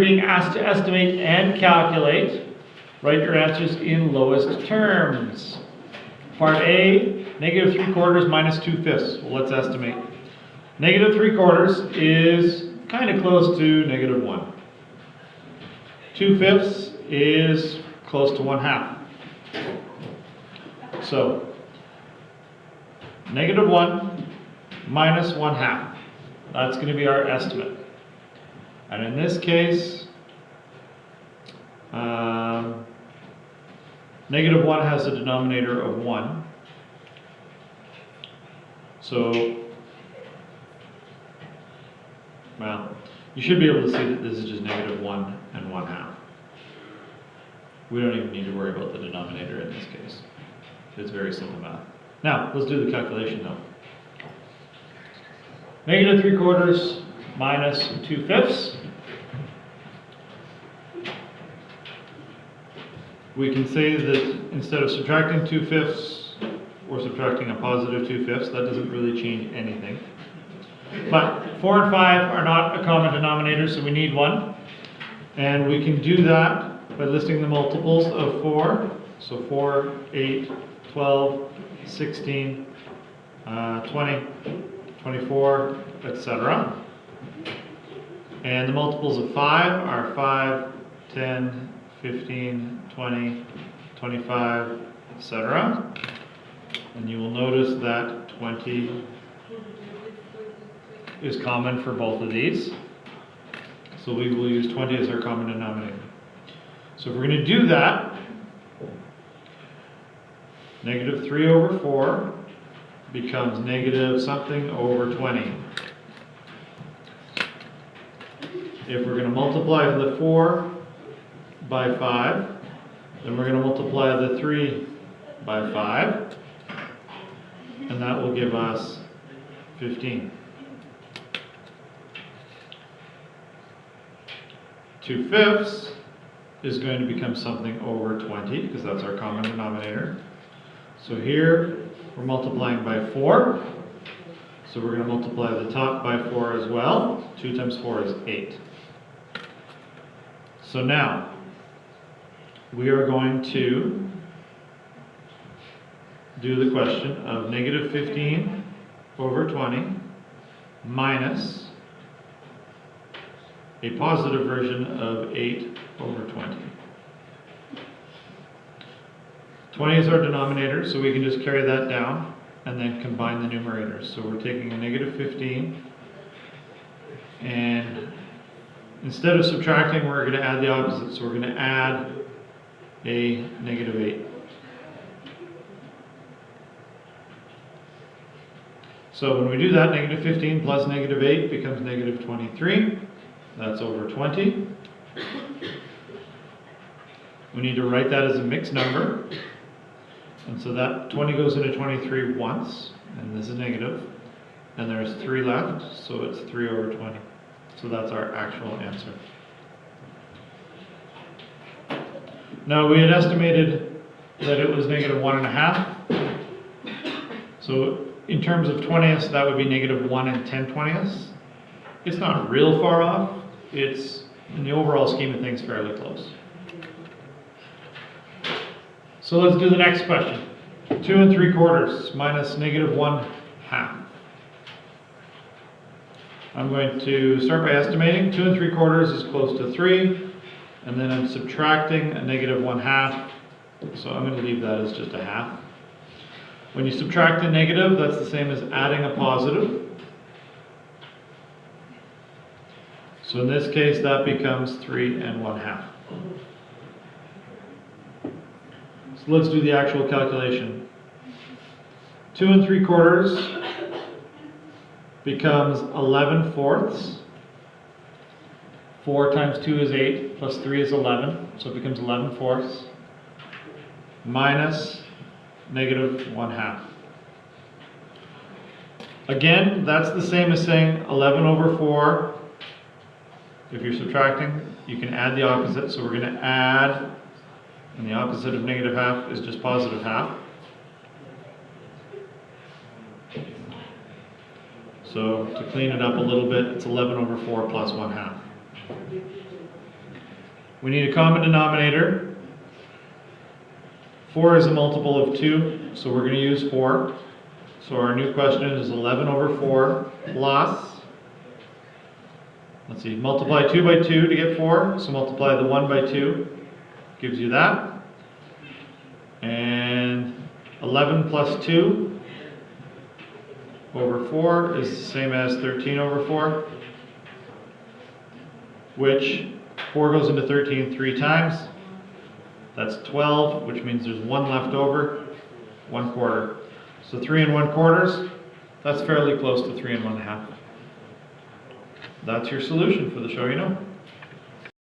being asked to estimate and calculate, write your answers in lowest terms. Part A, negative 3/4 minus 2/5. Well, let's estimate. Negative 3/4 is kind of close to negative 1. 2/5 is close to 1/2. So, negative 1 minus 1/2. That's going to be our estimate. And in this case, negative 1 has a denominator of 1. So, well, you should be able to see that this is just negative 1 and 1/2. We don't even need to worry about the denominator in this case. It's very simple math. Now, let's do the calculation though. Negative 3/4 minus 2/5. We can say that instead of subtracting 2/5, we're subtracting a positive 2/5. That doesn't really change anything. But 4 and 5 are not a common denominator, so we need one. And we can do that by listing the multiples of 4. So 4, 8, 12, 16, 20, 24, etc. And the multiples of 5 are 5, 10, 15, 20, 25, etc. And you will notice that 20 is common for both of these. So we will use 20 as our common denominator. So if we're going to do that, negative 3/4 becomes negative something over 20. If we're going to multiply the 4 by 5, then we're going to multiply the 3 by 5, and that will give us 15. 2/5 is going to become something over 20, because that's our common denominator. So here, we're multiplying by 4. So we're going to multiply the top by 4 as well. 2 times 4 is 8. So now, we are going to do the question of negative 15 over 20 minus a positive version of 8 over 20. 20 is our denominator, so we can just carry that down and then combine the numerators. So we're taking a negative 15, and instead of subtracting, we're going to add the opposite. So we're going to add a negative 8. So when we do that, negative 15 plus negative 8 becomes negative 23. That's over 20. We need to write that as a mixed number. And so that 20 goes into 23 once, and this is negative. And there's 3 left, so it's 3 over 20. So that's our actual answer. Now we had estimated that it was negative 1.5. So in terms of 20ths, that would be negative 1 and 10/20. It's not real far off. It's, in the overall scheme of things, fairly close. So let's do the next question. 2 3/4 minus negative 1/2. I'm going to start by estimating. 2 3/4 is close to 3, and then I'm subtracting a negative 1/2. So I'm going to leave that as just a half. When you subtract a negative, that's the same as adding a positive. So in this case, that becomes 3 1/2. So let's do the actual calculation. 2 3/4 becomes 11/4. 4 times 2 is 8, plus 3 is 11, so it becomes 11/4 minus negative 1/2. Again, that's the same as saying 11 over 4. If you're subtracting, you can add the opposite, so we're going to add, and the opposite of negative half is just positive half. So to clean it up a little bit, it's 11 over 4 plus 1/2. We need a common denominator. 4 is a multiple of 2, so we're going to use 4. So our new question is 11 over 4 plus, let's see, multiply 2 by 2 to get 4, so multiply the 1 by 2, gives you that. And 11 plus 2 over 4 is the same as 13 over 4, which 4 goes into 13 3 times. That's 12, which means there's 1 left over, 1/4. So 3 1/4, that's fairly close to 3 1/2. That's your solution for the show you know.